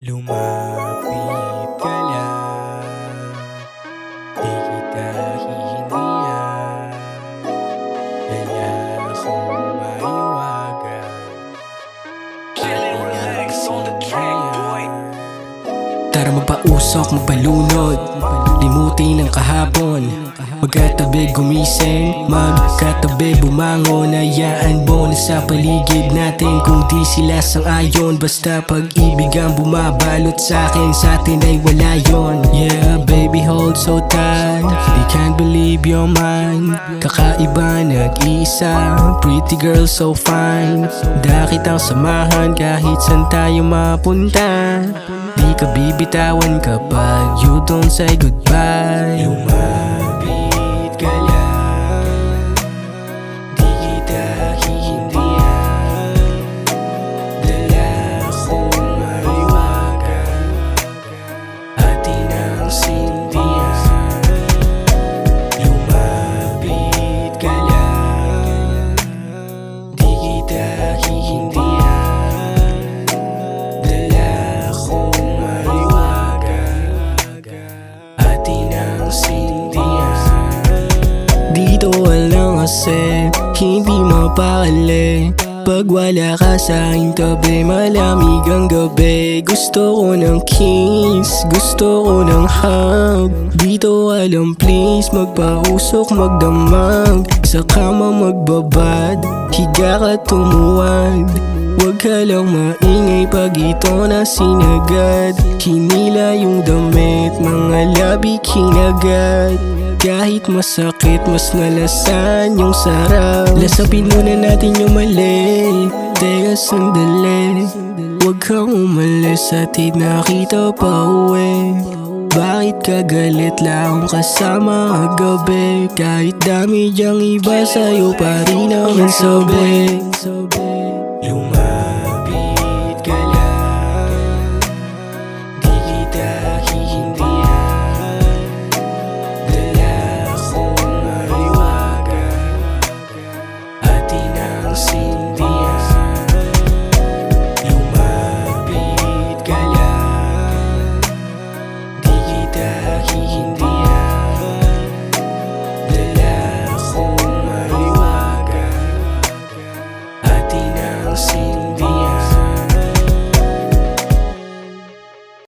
Lumapit ka lang, di kita hihindihan, kaya akong maiwagan. Tara magpausok, magpalunod, limutin ang kahapon. Magkatabi gumising, magkatabi bumangon. Hayaan mo na sa paligid natin kung di sila sang-ayon. Basta pag-ibig ang bumabalot sa'kin, sa'tin ay wala yon. Yeah baby, hold so tight, they can't believe you're mine. Kakaiba, nag-iisa, pretty girl so fine. Dakit ang samahan kahit saan tayo mapunta. Di ka bibitawan kapag you don't say goodbye. Lumapit ka lang, di kita hihindihan, dala akong maiwagan, atin ang sindihan. Lumapit ka lang, di kita hihindihan, dala akong maiwagan, atin ang sindihan. Dito walang kasi, hindi mapakali. Pag wala ka sa aking tabi, malamig ang gabi. Gusto ko ng kiss, gusto ko ng hug. Dito walang please, magpausok, magdamag. Sa kama magbabad, higa ka tumuwad. Huwag ka lang maingay pag ito na sinagad. Hinila yung damit, mga labi kinagat. Kahit masakit, mas nalasan yung sarap. Lasapin muna natin yung mali, teka sandali. Huwag kang umalis at nakita pa uwi. Bakit ka galit lang kasama kagabi? Kahit dami diyang iba, sa'yo pa rin naman sabi.